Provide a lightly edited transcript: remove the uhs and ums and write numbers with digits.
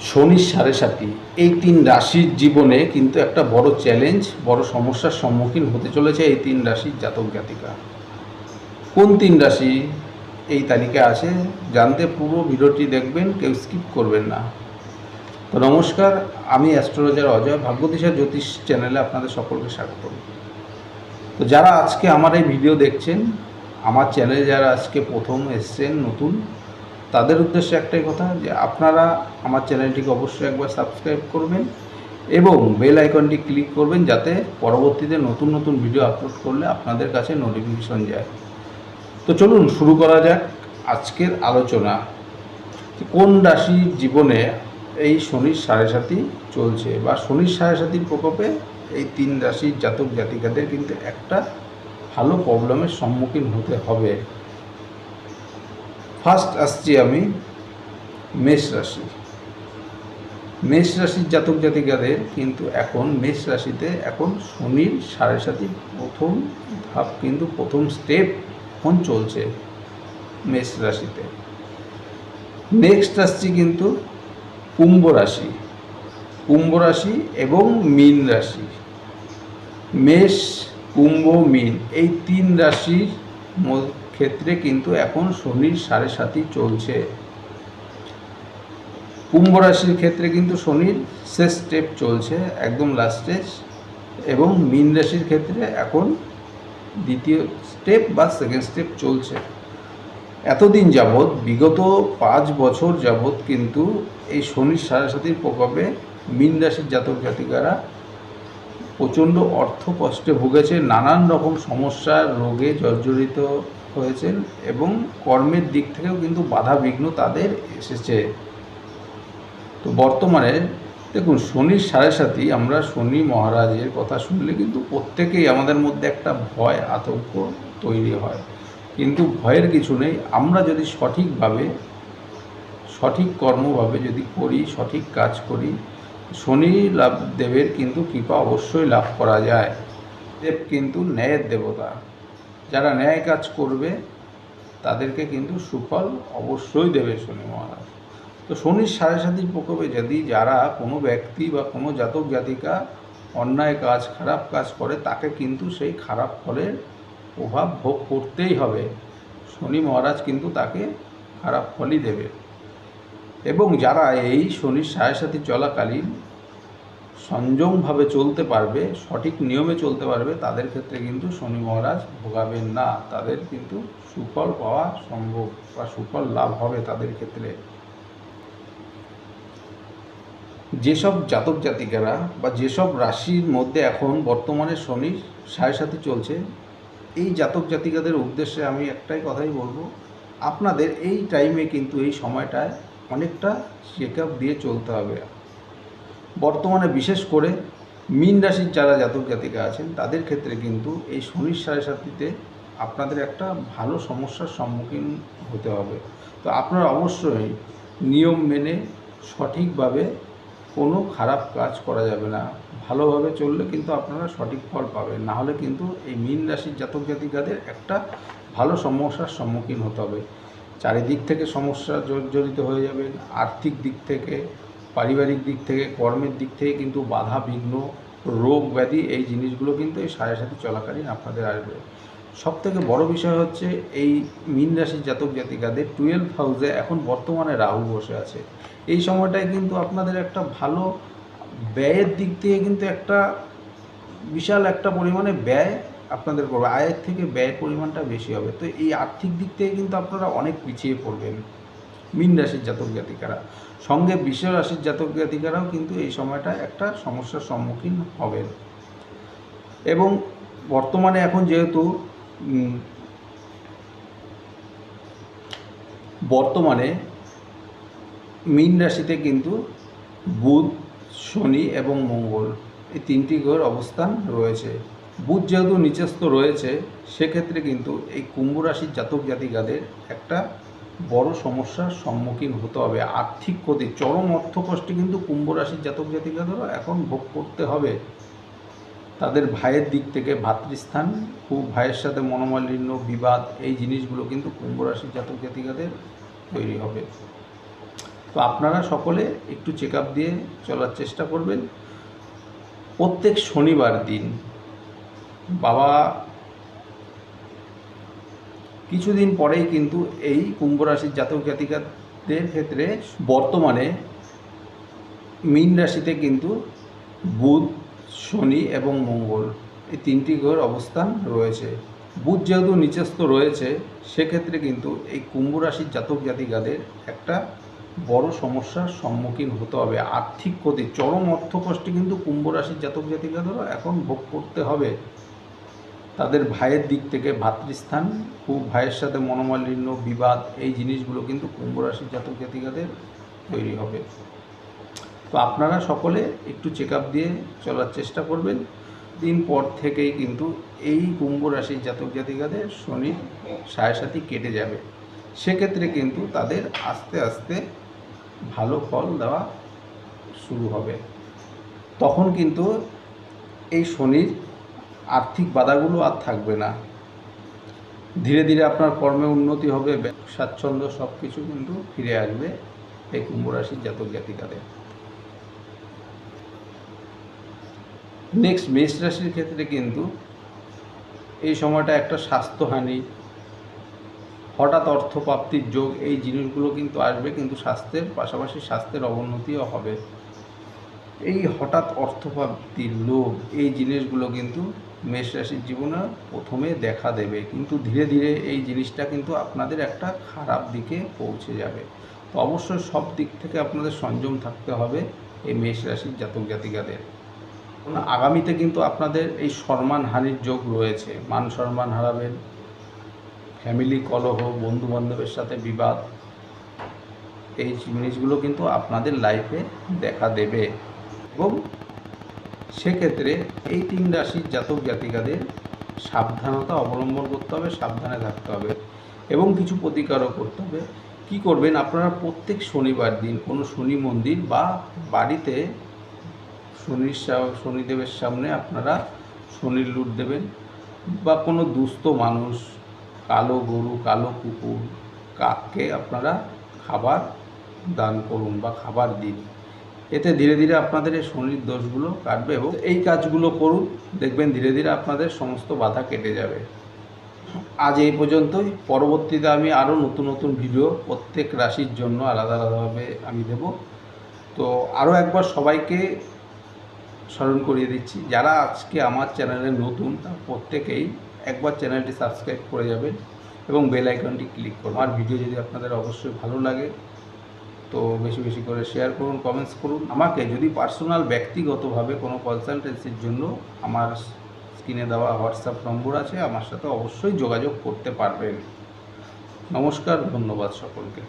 শনির সাড়ে সাতি এই তিন রাশির জীবনে কিন্তু একটা বড় চ্যালেঞ্জ, বড় সমস্যার সম্মুখীন হতে চলেছে এই তিন রাশির জাতক জাতিকা। কোন তিন রাশি এই তালিকায় আছে জানতে পুরো ভিডিওটি দেখবেন, কেউ স্কিপ করবেন না। তো নমস্কার, আমি অ্যাস্ট্রোলজার অজয়, ভাগ্যদিশা জ্যোতিষ চ্যানেলে আপনাদের সকলকে স্বাগত। তো যারা আজকে আমার এই ভিডিও দেখছেন, আমার চ্যানেলে যারা আজকে প্রথম এসছেন নতুন, তাদের উদ্দেশ্যে একটাই কথা যে আপনারা আমার চ্যানেলটিকে অবশ্যই একবার সাবস্ক্রাইব করবেন এবং বেল আইকনটি ক্লিক করবেন, যাতে পরবর্তীতে নতুন নতুন ভিডিও আপলোড করলে আপনাদের কাছে নোটিফিকেশন যায়। তো চলুন শুরু করা যাক আজকের আলোচনা। কোন রাশির জীবনে এই শনির সাড়ে সাতি চলছে বা শনির সাড়ে সাতির প্রকোপে এই তিন রাশির জাতক জাতিকাদের কিন্তু একটা ভালো প্রবলেমের সম্মুখীন হতে হবে। ফার্স্ট আসছি আমি মেষ রাশি। মেষ রাশির জাতক জাতিকাদের কিন্তু এখন মেষ রাশিতে এখন শনির সাড়ে সাতির প্রথম ধাপ, কিন্তু প্রথম স্টেপ এখন চলছে মেষ রাশিতে। নেক্সট আসছি কিন্তু কুম্ভ রাশি, কুম্ভ রাশি এবং মীন রাশি। মেষ, কুম্ভ, মীন এই তিন রাশির ক্ষেত্রে কিন্তু এখন শনির সাড়ে সাতি চলছে। কুম্ভ রাশির ক্ষেত্রে কিন্তু শনির শেষ স্টেপ চলছে, একদম লাস্ট স্টেজ, এবং মীন রাশির ক্ষেত্রে এখন দ্বিতীয় স্টেপ বা সেকেন্ড স্টেপ চলছে। এতদিন যাবৎ, বিগত 5 বছর যাবৎ কিন্তু এই শনির সাড়ে সাতির প্রকোপে মীন রাশির জাতক জাতিকারা প্রচণ্ড অর্থ কষ্টে ভুগেছে, নানান রকম সমস্যা রোগে জর্জরিত হয়েছেন এবং কর্মের দিক থেকেও কিন্তু বাধা বিঘ্ন তাদের এসেছে। তো বর্তমানে দেখুন, শনির সাড়ে সাতি, আমরা শনি মহারাজের কথা শুনলে কিন্তু প্রত্যেকেই আমাদের মধ্যে একটা ভয় আতঙ্ক তৈরি হয়, কিন্তু ভয়ের কিছু নেই। আমরা যদি সঠিকভাবে, সঠিক কর্মভাবে যদি করি, সঠিক কাজ করি, শনি লাভ দেবের কিন্তু কৃপা অবশ্যই লাভ করা যায়। দেব কিন্তু ন্যায়ের দেবতা, যারা ন্যায় কাজ করবে তাদেরকে কিন্তু সুফল অবশ্যই দেবে শনি মহারাজ। তো শনির সাড়ে সাতির প্রকোপে যদি যারা কোনো ব্যক্তি বা কোনো জাতক জাতিকা অন্যায় কাজ, খারাপ কাজ করে, তাকে কিন্তু সেই খারাপ ফলের প্রভাব ভোগ করতেই হবে। শনি মহারাজ কিন্তু তাকে খারাপ ফলই দেবে। এবং যারা এই শনির সাড়ে সাতি চলাকালীন সংযমভাবে চলতে পারবে, সঠিক নিয়মে চলতে পারবে, তাদের ক্ষেত্রে কিন্তু শনি মহারাজ ভোগাবেন না, তাদের কিন্তু সুফল পাওয়া সম্ভব বা সুফল লাভ হবে তাদের ক্ষেত্রে। যেসব জাতক জাতিকারা বা যেসব রাশির মধ্যে এখন বর্তমানে শনির সাড়ে সাতি চলছে, এই জাতক জাতিকাদের উদ্দেশ্যে আমি একটাই কথাই বলবো, আপনাদের এই টাইমে কিন্তু এই সময়টায় অনেকটা চেক আপ দিয়ে চলতে হবে। বর্তমানে বিশেষ করে মীন রাশির যারা জাতক জাতিকা আছেন, তাদের ক্ষেত্রে কিন্তু এই শনির সাড়ে সাতিতে আপনাদের একটা ভালো সমস্যার সম্মুখীন হতে হবে। তো আপনারা অবশ্যই নিয়ম মেনে সঠিকভাবে কোনো খারাপ কাজ করা যাবে না। ভালোভাবে চললে কিন্তু আপনারা সঠিক ফল পাবেন, না হলে কিন্তু এই মীন রাশির জাতক জাতিকাদের একটা ভালো সমস্যার সম্মুখীন হতে হবে। চারিদিক থেকে সমস্যা জর্জরিত হয়ে যাবেন, আর্থিক দিক থেকে, পারিবারিক দিক থেকে, কর্মের দিক থেকে কিন্তু বাধা বিঘ্ন, রোগ ব্যাধি, এই জিনিসগুলো কিন্তু এই সাড়ে সাতি চলাকালীন আপনাদের আসবে। সবথেকে বড় বিষয় হচ্ছে এই মীন রাশির জাতক জাতিকাদের 12 হাউসে এখন বর্তমানে রাহু বসে আছে। এই সময়টায় কিন্তু আপনাদের একটা ভালো ব্যয়ের দিক থেকে কিন্তু একটা বিশাল একটা পরিমাণে ব্যয় আপনাদের করবে, আয়ের থেকে ব্যয়ের পরিমাণটা বেশি হবে। তো এই আর্থিক দিক থেকে কিন্তু আপনারা অনেক পিছিয়ে পড়বেন মীন রাশির জাতক জাতিকারা। সঙ্গে বৃষ রাশির জাতক জাতিকারাও কিন্তু এই সময়টা একটা সমস্যার সম্মুখীন হবেন। এবং বর্তমানে এখন যেহেতু বর্তমানে মীন রাশিতে কিন্তু বুধ, শনি এবং মঙ্গল এই তিনটি গ্রহের অবস্থান রয়েছে। বুধ যেহেতু নিচস্থ রয়েছে, সেক্ষেত্রে কিন্তু এই কুম্ভ রাশির জাতক জাতিকাদের একটা বড় সমস্যার সম্মুখীন হতে হবে। আর্থিক ক্ষতি, চরম অর্থকষ্টে কিন্তু কুম্ভ রাশির জাতক জাতিকাদেরও এখন ভোগ করতে হবে। তাদের ভাইয়ের দিক থেকে, ভাতৃস্থান, খুব ভাইয়ের সাথে মনোমালিন্য, বিবাদ, এই জিনিসগুলো কিন্তু কুম্ভ রাশির জাতক জাতিকাদের তৈরি হবে। তো আপনারা সকলে একটু চেক আপ দিয়ে চলার চেষ্টা করবেন। প্রত্যেক শনিবার দিন বাবা কিছুদিন পরেই কিন্তু এই কুম্ভ রাশির জাতক জাতিকাদের ক্ষেত্রে বর্তমানে মীন রাশিতে কিন্তু বুধ, শনি এবং মঙ্গল এই তিনটি গ্রহের অবস্থান রয়েছে। বুধ যেহেতু নিচস্থ রয়েছে, সেক্ষেত্রে কিন্তু এই কুম্ভ রাশির জাতক জাতিকাদের একটা বড় সমস্যার সম্মুখীন হতে হবে। আর্থিক ক্ষতি, চরম অর্থকষ্টে কিন্তু কুম্ভ রাশির জাতক জাতিকাদেরও এখন ভোগ করতে হবে। তাদের ভাইয়ের দিক থেকে ভাতৃস্থান, খুব ভাইয়ের সাথে মনোমালিন্য, বিবাদ, এই জিনিসগুলো কিন্তু কুম্ভ রাশির জাতক জাতিকাদের তৈরি হবে। তো আপনারা সকলে একটু চেক আপ দিয়ে চলার চেষ্টা করবেন। দিন পর থেকেই কিন্তু এই কুম্ভ রাশির জাতক জাতিকাদের শনির সাড়ে কেটে যাবে। সেক্ষেত্রে কিন্তু তাদের আস্তে আস্তে ভালো ফল দেওয়া শুরু হবে। তখন কিন্তু এই শনির আর্থিক বাধাগুলো আর থাকবে না। ধীরে ধীরে আপনার কর্মে উন্নতি হবে, স্বাচ্ছন্দ্য সব কিছু কিন্তু ফিরে আসবে এই কুম্ভ রাশির জাতক জাতিকাদের। নেক্সট মেষ রাশির ক্ষেত্রে কিন্তু এই সময়টা একটা স্বাস্থ্যহানি, হঠাৎ অর্থপ্রাপ্তির যোগ, এই জিনিসগুলো কিন্তু আসবে, কিন্তু স্বাস্থ্যের পাশাপাশি স্বাস্থ্যের অবনতিও হবে। এই হঠাৎ অর্থপ্রাপ্তির লোভ, এই জিনিসগুলো কিন্তু মেষ রাশির জীবনে প্রথমে দেখা দেবে, কিন্তু ধীরে ধীরে এই জিনিসটা কিন্তু আপনাদের একটা খারাপ দিকে পৌঁছে যাবে। তো অবশ্যই সব দিক থেকে আপনাদের সংযম থাকতে হবে এই মেষ রাশির জাতক জাতিকাদের। আগামীতে কিন্তু আপনাদের এই সম্মানহানির যোগ রয়েছে, মান সম্মান হারাবেন, ফ্যামিলি কলহ, বন্ধুবান্ধবের সাথে বিবাদ, এই জিনিসগুলো কিন্তু আপনাদের লাইফে দেখা দেবে। এবং সেক্ষেত্রে এই তিন রাশির জাতক জাতিকাদের সাবধানতা অবলম্বন করতে হবে, সাবধানে থাকতে হবে এবং কিছু প্রতিকারও করতে হবে। কি করবেন আপনারা? প্রত্যেক শনিবার দিন কোনো শনি মন্দির বা বাড়িতে শনিদেবের সামনে আপনারা শনির লুট দেবেন, বা কোনো দুস্থ মানুষ, কালো গরু, কালো কুকুর, কাককে আপনারা খাবার দান করুন বা খাবার দিন। এতে ধীরে ধীরে আপনাদের এই শনির দোষগুলো কাটবে এবং এই কাজগুলো করুন, দেখবেন ধীরে ধীরে আপনাদের সমস্ত বাধা কেটে যাবে। আজ এই পর্যন্তই। পরবর্তীতে আমি আরও নতুন নতুন ভিডিও প্রত্যেক রাশির জন্য আলাদা আলাদাভাবে আমি দেব। তো আরও একবার সবাইকে স্মরণ করিয়ে দিচ্ছি, যারা আজকে আমার চ্যানেলে নতুন তারা প্রত্যেকেই একবার চ্যানেলটি সাবস্ক্রাইব করে যাবেন এবং বেল আইকনটি ক্লিক করুন। আমার ভিডিও যদি আপনাদের অবশ্যই ভালো লাগে তো বেশি বেশি করে শেয়ার করুন, কমেন্টস করুন। আমাকে যদি পার্সোনাল ব্যক্তিগতভাবে কোনো কনসালটেন্সির জন্য আমার স্ক্রিনে দেওয়া হোয়াটসঅ্যাপ নম্বর আছে, আমার সাথে অবশ্যই যোগাযোগ করতে পারবেন। নমস্কার, ধন্যবাদ সকলকে।